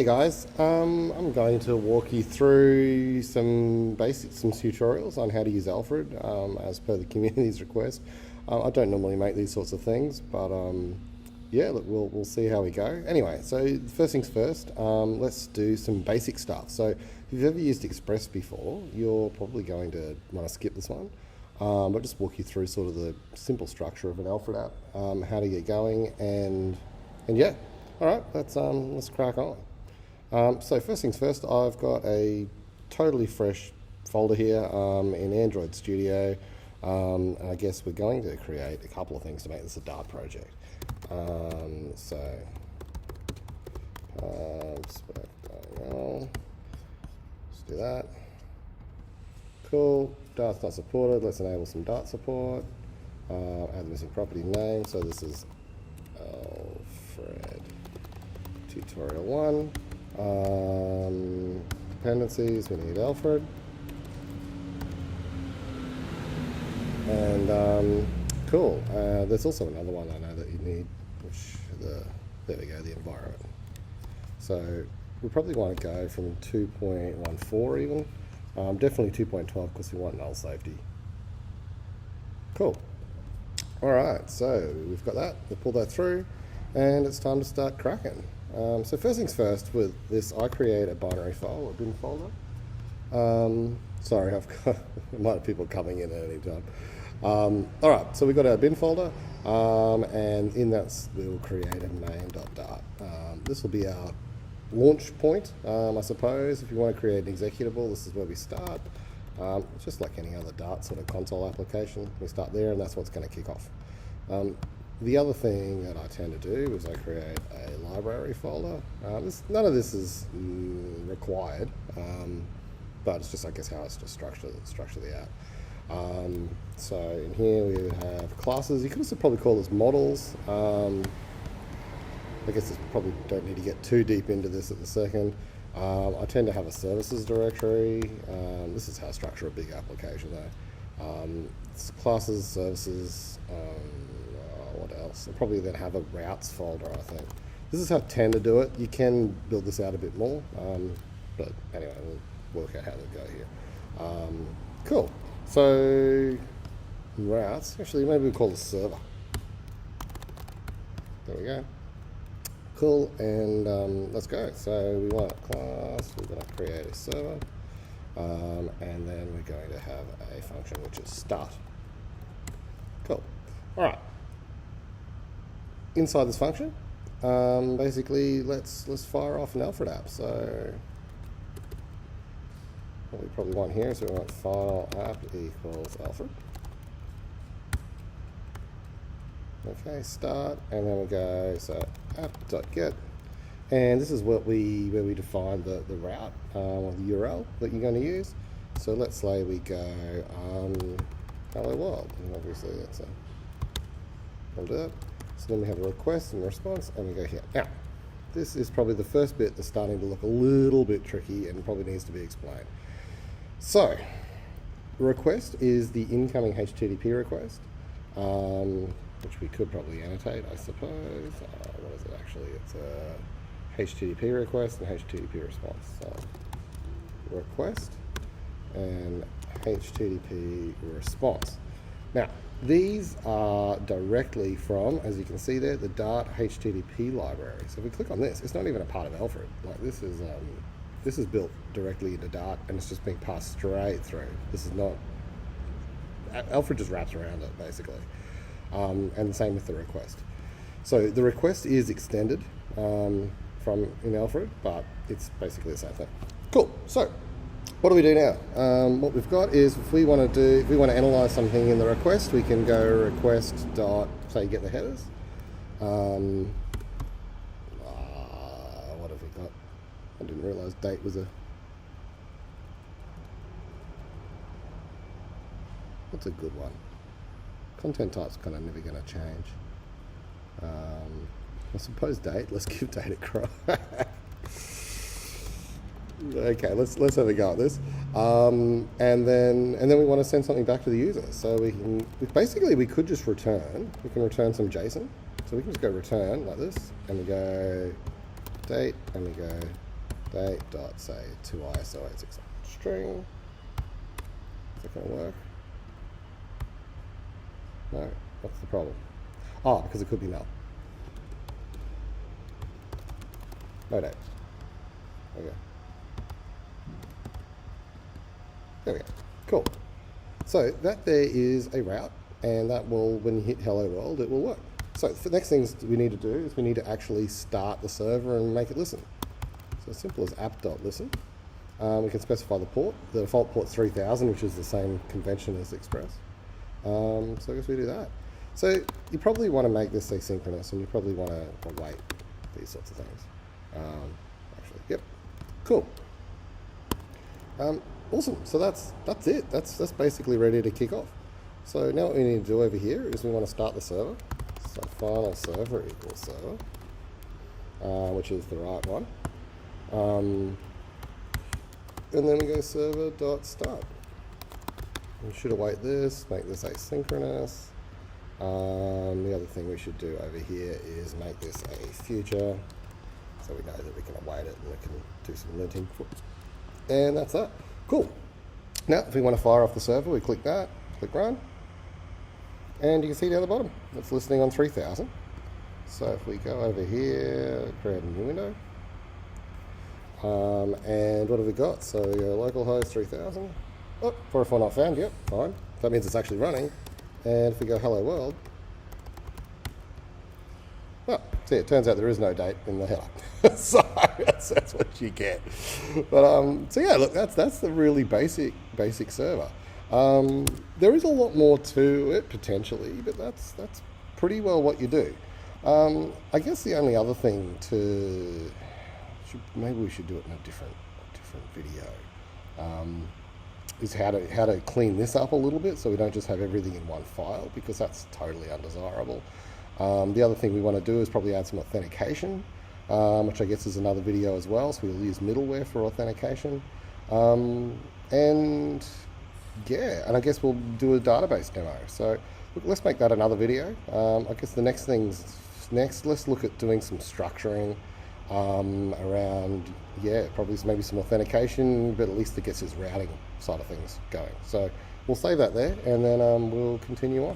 Hey guys, I'm going to walk you through some tutorials on how to use Alfred as per the community's request. I don't normally make these sorts of things, but yeah, look, we'll see how we go. Anyway, so first things first, let's do some basic stuff. So if you've ever used Express before, you're probably going to want to skip this one. But just walk you through sort of the simple structure of an Alfred app, how to get going, and yeah. All right, let's crack on. So first things first, I've got a totally fresh folder here in Android Studio. I guess we're going to create a couple of things to make this a Dart project. Let's do that. Cool. Dart's not supported. Let's enable some Dart support. Add the missing property name. So this is Alfred tutorial 1. Dependencies, we need Alfred. And cool. There's also another one I know that you need, there we go, the environment. So we probably want to go from 2.14 even. Definitely 2.12 because we want null safety. Cool. All right, so we've got that. We'll pull that through, and it's time to start cracking. So first things first, with this, I create a binary file, a bin folder. Sorry, I've got a lot of people coming in at any time. All right, so we've got our bin folder, and in that we'll create a main.dart. This will be our launch point, I suppose. If you want to create an executable, this is where we start. Just like any other Dart sort of console application, we start there, and that's what's going to kick off. The other thing that I tend to do is I create a library folder. None of this is required, but it's just, I guess, how it's just structure the app. So in here we have classes. You could also probably call this models. I guess I probably don't need to get too deep into this at the second. I tend to have a services directory. This is how I structure a big application though. It's classes, services, what else? I'll probably then have a routes folder, I think. This is how I tend to do it. You can build this out a bit more, but anyway, we'll work out how to go here. Cool. So routes, actually maybe we'll call this server. There we go. Cool, and let's go. So we want a class, we're going to create a server, and then we're going to have a function which is start. Cool. All right. Inside this function, basically let's fire off an Alfred app. So what we probably want here is we want file app equals Alfred. Okay, start, and then we go, so app.get, and this is where we define the route or the URL that you're going to use. So let's say we go hello world, and obviously that's we'll do it. So then we have a request and a response, and we go here. Now, this is probably the first bit that's starting to look a little bit tricky and probably needs to be explained. So the request is the incoming HTTP request. Which we could probably annotate, I suppose. What is it actually? It's a HTTP request and HTTP response. So request and HTTP response. Now, these are directly from, as you can see there, the Dart HTTP library. So if we click on this, it's not even a part of Alfred. Like this is built directly into Dart, and it's just being passed straight through. This is not, Alfred just wraps around it basically. And the same with the request. So the request is extended from in Alfred, but it's basically the same thing. Cool. So what do we do now? What we've got is if we want to analyze something in the request, we can go request dot, say, get the headers. What have we got? I didn't realize date was what's a good one? Content type's kind of never going to change. I suppose date. Let's give date a cry. Okay, let's have a go at this. And then we want to send something back to the user. So we could just return. We can return some JSON. So we can just go return like this, and we go date, and we go date dot say to ISO86 string. Is that going to work? No. What's the problem? Oh, because it could be null. No date. Okay. There we go. Cool. So that there is a route, and that will, when you hit hello world, it will work. So the next things we need to do is we need to actually start the server and make it listen. So as simple as app.listen. We can specify the port. The default port's 3000, which is the same convention as Express. So I guess we do that. So you probably want to make this asynchronous, and you probably want to wait these sorts of things. Actually, yep, cool. Awesome. So that's it. That's basically ready to kick off. So now what we need to do over here is we want to start the server. So final server equals server, which is the right one. And then we go server.start. We should await this, make this asynchronous. The other thing we should do over here is make this a future, so we know that we can await it and we can do some linting. And that's that. Cool. Now, if we want to fire off the server, we click that, click run, and you can see down the bottom, it's listening on 3000. So if we go over here, create a new window, and what have we got? So we go localhost 3000. Oh, 404 not found. Yep, fine. That means it's actually running. And if we go hello world, well, see, it turns out there is no date in the header. So that's what you get. But so yeah, look, that's the really basic server. There is a lot more to it potentially, but that's pretty well what you do. I guess the only other thing maybe we should do it in a different video. Is how to clean this up a little bit so we don't just have everything in one file, because that's totally undesirable. The other thing we want to do is probably add some authentication, which I guess is another video as well. So we'll use middleware for authentication. And yeah, and I guess we'll do a database demo. So look, let's make that another video. I guess the next let's look at doing some structuring around, yeah, probably maybe some authentication, but at least it gets his routing side of things going. So we'll save that there, and then we'll continue on.